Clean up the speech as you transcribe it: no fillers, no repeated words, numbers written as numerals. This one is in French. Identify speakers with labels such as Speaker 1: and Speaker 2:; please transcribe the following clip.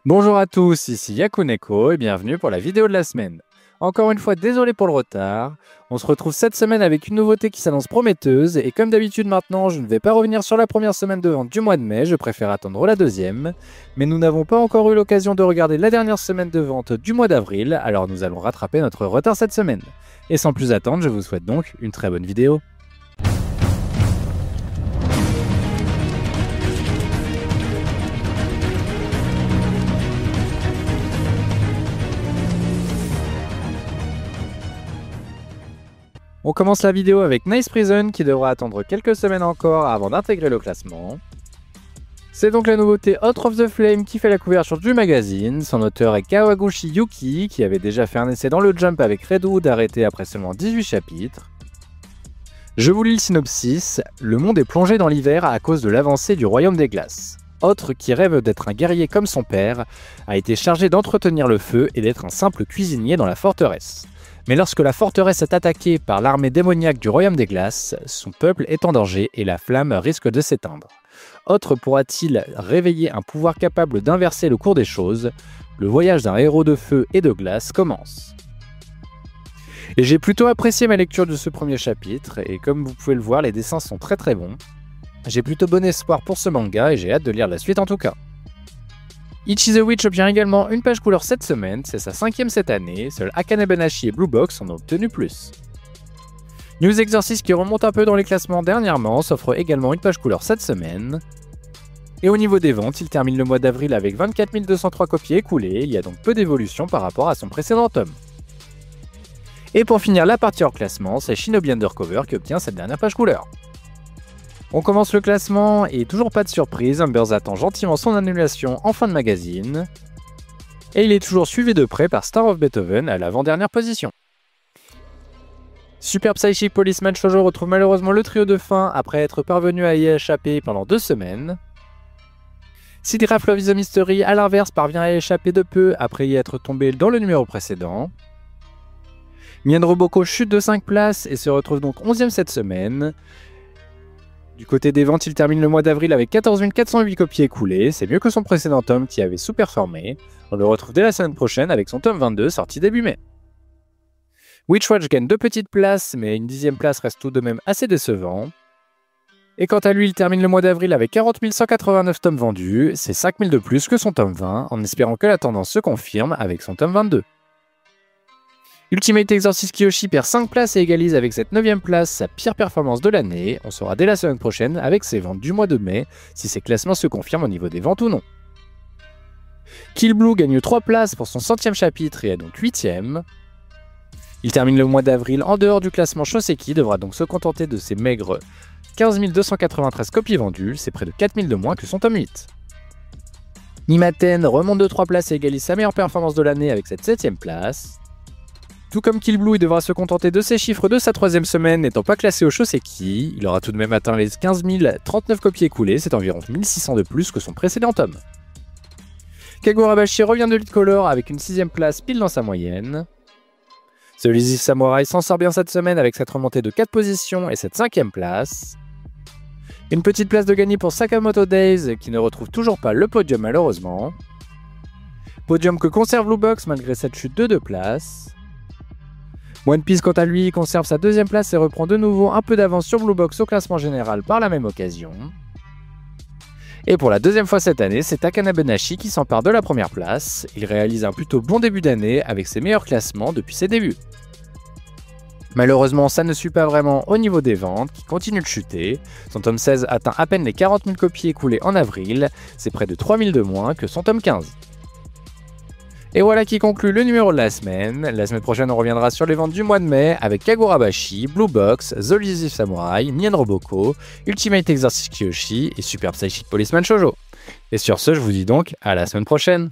Speaker 1: Bonjour à tous, ici Yakuneko et bienvenue pour la vidéo de la semaine. Encore une fois, désolé pour le retard. On se retrouve cette semaine avec une nouveauté qui s'annonce prometteuse et comme d'habitude maintenant, je ne vais pas revenir sur la première semaine de vente du mois de mai, je préfère attendre la deuxième. Mais nous n'avons pas encore eu l'occasion de regarder la dernière semaine de vente du mois d'avril, alors nous allons rattraper notre retard cette semaine. Et sans plus attendre, je vous souhaite donc une très bonne vidéo. On commence la vidéo avec Nice Prison qui devra attendre quelques semaines encore avant d'intégrer le classement. C'est donc la nouveauté Out of the Flame qui fait la couverture du magazine. Son auteur est Kawaguchi Yuki qui avait déjà fait un essai dans le Jump avec Redwood arrêté après seulement 18 chapitres. Je vous lis le synopsis. Le monde est plongé dans l'hiver à cause de l'avancée du royaume des glaces. Autre qui rêve d'être un guerrier comme son père a été chargé d'entretenir le feu et d'être un simple cuisinier dans la forteresse. Mais lorsque la forteresse est attaquée par l'armée démoniaque du Royaume des Glaces, son peuple est en danger et la flamme risque de s'éteindre. Autre pourra-t-il réveiller un pouvoir capable d'inverser le cours des choses? Le voyage d'un héros de feu et de glace commence. Et j'ai plutôt apprécié ma lecture de ce premier chapitre, et comme vous pouvez le voir, les dessins sont très bons. J'ai plutôt bon espoir pour ce manga et j'ai hâte de lire la suite en tout cas. Ichi the Witch obtient également une page couleur cette semaine, c'est sa 5e cette année, seuls Akane Banashi et Blue Box en ont obtenu plus. News Exorcist qui remonte un peu dans les classements dernièrement s'offre également une page couleur cette semaine. Et au niveau des ventes, il termine le mois d'avril avec 24 203 copies écoulées, il y a donc peu d'évolution par rapport à son précédent tome. Et pour finir la partie hors classement, c'est Shinobi Undercover qui obtient cette dernière page couleur. On commence le classement et toujours pas de surprise, Humbers attend gentiment son annulation en fin de magazine. Et il est toujours suivi de près par Star of Beethoven à l'avant-dernière position. Super Psychic Policeman Shoujo retrouve malheureusement le trio de fin après être parvenu à y échapper pendant 2 semaines. Sidraf Love is a Mystery à l'inverse parvient à échapper de peu après y être tombé dans le numéro précédent. Mien Roboko chute de 5 places et se retrouve donc 11e cette semaine. Du côté des ventes, il termine le mois d'avril avec 14 408 copies écoulées, c'est mieux que son précédent tome qui avait sous-performé. On le retrouve dès la semaine prochaine avec son tome 22 sorti début mai. Witchwatch gagne 2 petites places, mais une 10e place reste tout de même assez décevant. Et quant à lui, il termine le mois d'avril avec 40 189 tomes vendus, c'est 5 000 de plus que son tome 20, en espérant que la tendance se confirme avec son tome 22. Ultimate Exorcist Kiyoshi perd 5 places et égalise avec cette 9e place sa pire performance de l'année. On saura dès la semaine prochaine avec ses ventes du mois de mai si ces classements se confirment au niveau des ventes ou non. Kill Blue gagne 3 places pour son 100e chapitre et est donc 8e. Il termine le mois d'avril en dehors du classement Shoseki, devra donc se contenter de ses maigres 15 293 copies vendues, c'est près de 4 000 de moins que son tome 8. Nimaten remonte de 3 places et égalise sa meilleure performance de l'année avec cette 7e place. Tout comme Kill Blue, il devra se contenter de ses chiffres de sa 3e semaine, n'étant pas classé au Shoseki. Il aura tout de même atteint les 15 039 copies écoulées, c'est environ 1600 de plus que son précédent tome. Kagurabashi revient de Lead Color avec une 6e place pile dans sa moyenne. The Lazy Samurai s'en sort bien cette semaine avec cette remontée de 4 positions et cette 5e place. Une petite place de gagné pour Sakamoto Days qui ne retrouve toujours pas le podium malheureusement. Podium que conserve Blue Box malgré cette chute de 2 places. One Piece quant à lui conserve sa 2e place et reprend de nouveau un peu d'avance sur Blue Box au classement général par la même occasion. Et pour la 2e fois cette année, c'est Akane Banashi qui s'empare de la première place. Il réalise un plutôt bon début d'année avec ses meilleurs classements depuis ses débuts. Malheureusement, ça ne suit pas vraiment au niveau des ventes qui continuent de chuter. Son tome 16 atteint à peine les 40 000 copies écoulées en avril, c'est près de 3 000 de moins que son tome 15. Et voilà qui conclut le numéro de la semaine. La semaine prochaine, on reviendra sur les ventes du mois de mai avec Kagurabashi, Blue Box, The Lazy Samurai, Mien Roboko, Ultimate Exorcist Kiyoshi et Super Psychic Policeman Shoujo. Et sur ce, je vous dis donc à la semaine prochaine.